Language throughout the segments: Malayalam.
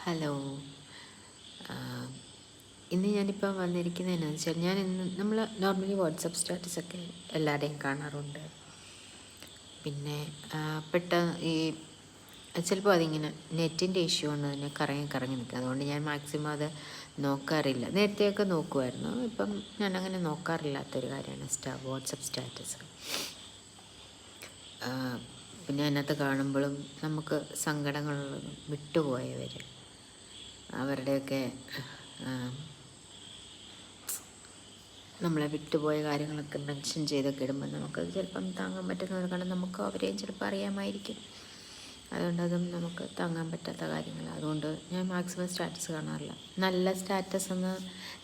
ഹലോ. ഇന്ന് ഞാനിപ്പോൾ വന്നിരിക്കുന്നത് എന്നാന്ന് വെച്ചാൽ നമ്മൾ നോർമലി വാട്സപ്പ് സ്റ്റാറ്റസൊക്കെ എല്ലാവരുടെയും കാണാറുണ്ട്. പിന്നെ പെട്ടെന്ന് ചിലപ്പോൾ അതിങ്ങനെ നെറ്റിൻ്റെ ഇഷ്യൂ കൊണ്ട് തന്നെ കറങ്ങി കറങ്ങി നിൽക്കുക. അതുകൊണ്ട് ഞാൻ മാക്സിമം അത് നോക്കാറില്ല. നേരത്തെയൊക്കെ നോക്കുമായിരുന്നു, ഇപ്പം ഞാനങ്ങനെ നോക്കാറില്ലാത്തൊരു കാര്യമാണ് വാട്സപ്പ് സ്റ്റാറ്റസ്. പിന്നെ അതിനകത്ത് കാണുമ്പോഴും നമുക്ക് സങ്കടങ്ങളുള്ളതും വിട്ടുപോയവർ അവരുടെയൊക്കെ നമ്മളെ വിട്ടുപോയ കാര്യങ്ങളൊക്കെ മെൻഷൻ ചെയ്തൊക്കെ ഇടുമ്പോൾ നമുക്കത് ചിലപ്പം താങ്ങാൻ പറ്റുന്നത്, കാരണം നമുക്ക് അവരെയും ചിലപ്പോൾ അറിയാമായിരിക്കും. അതുകൊണ്ട് അതും നമുക്ക് താങ്ങാൻ പറ്റാത്ത കാര്യങ്ങളാണ്. അതുകൊണ്ട് ഞാൻ മാക്സിമം സ്റ്റാറ്റസ് കാണാറില്ല. നല്ല സ്റ്റാറ്റസ് എന്ന്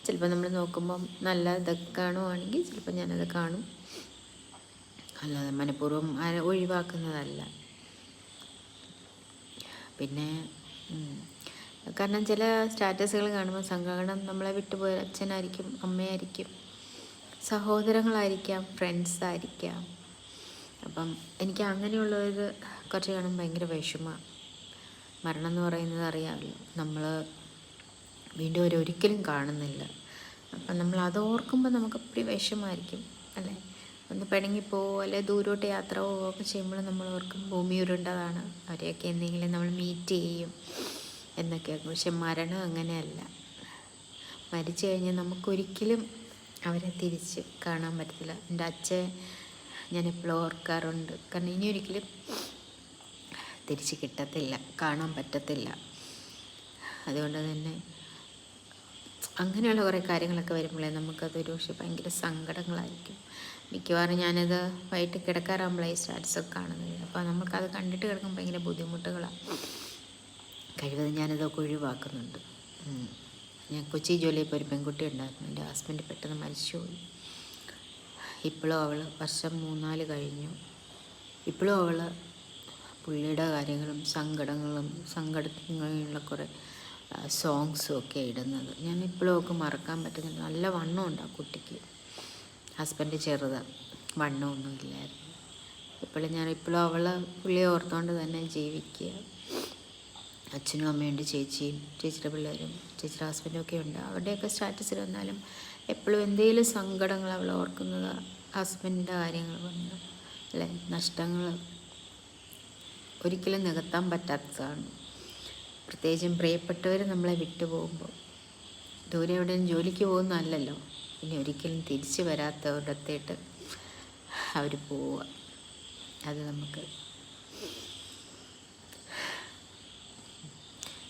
ചിലപ്പോൾ നമ്മൾ നോക്കുമ്പം നല്ല ഇതൊക്കെ കാണുവാണെങ്കിൽ ചിലപ്പോൾ ഞാനത് കാണും, അല്ലാതെ മനഃപൂർവ്വം ഒഴിവാക്കുന്നതല്ല. പിന്നെ കാരണം ചില സ്റ്റാറ്റസുകൾ കാണുമ്പോൾ സങ്കടം, നമ്മളെ വിട്ടുപോയ അച്ഛനായിരിക്കും, അമ്മയായിരിക്കും, സഹോദരങ്ങളായിരിക്കാം, ഫ്രണ്ട്സായിരിക്കാം. അപ്പം എനിക്ക് അങ്ങനെയുള്ളവർ കുറച്ച് കാണുമ്പോൾ ഭയങ്കര വിഷമമാണ്. മരണം എന്ന് പറയുന്നത് അറിയാമല്ലോ, നമ്മൾ വീണ്ടും ഒരിക്കലും കാണുന്നില്ല. അപ്പം നമ്മൾ അത് ഓർക്കുമ്പോൾ നമുക്ക് എപ്പോഴും വിഷമമായിരിക്കും അല്ലേ. ഒന്ന് പിണങ്ങിപ്പോവോ അല്ലെ ദൂരോട്ട് യാത്ര പോവുകയൊക്കെ ചെയ്യുമ്പോൾ നമ്മൾ ഓർക്കും ഭൂമി ഉരുണ്ടതാണ്, അവരെയൊക്കെ എന്തെങ്കിലും നമ്മൾ മീറ്റ് ചെയ്യും എന്നൊക്കെയാക്കും. പക്ഷെ മരണം അങ്ങനെയല്ല. മരിച്ചു കഴിഞ്ഞാൽ നമുക്കൊരിക്കലും അവരെ തിരിച്ച് കാണാൻ പറ്റത്തില്ല. എൻ്റെ അച്ഛൻ ഞാൻ എപ്പോഴും ഓർക്കാറുണ്ട്, കാരണം ഇനി ഒരിക്കലും തിരിച്ച് കിട്ടത്തില്ല, കാണാൻ പറ്റത്തില്ല. അതുകൊണ്ട് തന്നെ അങ്ങനെയുള്ള കുറേ കാര്യങ്ങളൊക്കെ വരുമ്പോഴേ നമുക്കതൊരു പക്ഷേ ഭയങ്കര സങ്കടങ്ങളായിരിക്കും. മിക്കവാറും ഞാനത് വൈകിട്ട് കിടക്കാറാകുമ്പോഴേ ഈ സ്റ്റാറ്റസൊക്കെ കാണുന്നത്. അപ്പോൾ നമുക്കത് കണ്ടിട്ട് കിടക്കുമ്പോൾ ഭയങ്കര ബുദ്ധിമുട്ടുകളാണ്. കഴിവതും ഞാനതൊക്കെ ഒഴിവാക്കുന്നുണ്ട്. ഞാൻ കൊച്ചി ജോലിയിൽ ഒരു പെൺകുട്ടി ഉണ്ടായിരുന്നു, എൻ്റെ ഹസ്ബൻഡ് പെട്ടെന്ന് മരിച്ചുപോയി. ഇപ്പോഴും അവൾ വർഷം 3-4 കഴിഞ്ഞു. ഇപ്പോഴും അവൾ പുള്ളിയുടെ കാര്യങ്ങളും സങ്കടങ്ങളിലുള്ള കുറേ സോങ്സും ഒക്കെ ഇടുന്നത് ഞാൻ ഇപ്പോഴും ഒക്കെ മറക്കാൻ പറ്റുന്നില്ല. നല്ല വണ്ണമുണ്ട് ആ കുട്ടിക്ക്. ഹസ്ബൻഡ് ചെറുതാണ്, വണ്ണമൊന്നും ഇല്ലായിരുന്നു. ഇപ്പോഴും പുള്ളിയെ ഓർത്തുകൊണ്ട് തന്നെ ജീവിക്കുക. അച്ഛനും അമ്മയുണ്ട്, ചേച്ചിയുടെ പിള്ളേരും ചേച്ചിയുടെ ഹസ്ബൻഡും ഒക്കെ ഉണ്ട്. അവരുടെയൊക്കെ സ്റ്റാറ്റസിൽ വന്നാലും എപ്പോഴും എന്തെങ്കിലും സങ്കടങ്ങൾ അവൾ ഓർക്കുന്നത് ഹസ്ബൻഡിൻ്റെ കാര്യങ്ങൾ കൊണ്ട് അല്ലേ. നഷ്ടങ്ങൾ ഒരിക്കലും നികത്താൻ പറ്റാത്തതാണ്. പ്രത്യേകിച്ചും പ്രിയപ്പെട്ടവർ നമ്മളെ വിട്ടുപോകുമ്പോൾ. ദൂരെ എവിടെയും ജോലിക്ക് പോകുന്നതല്ലല്ലോ, പിന്നെ ഒരിക്കലും തിരിച്ചു വരാത്ത ഒരിടത്തേട്ട് അവർ പോവുക. അത് നമുക്ക്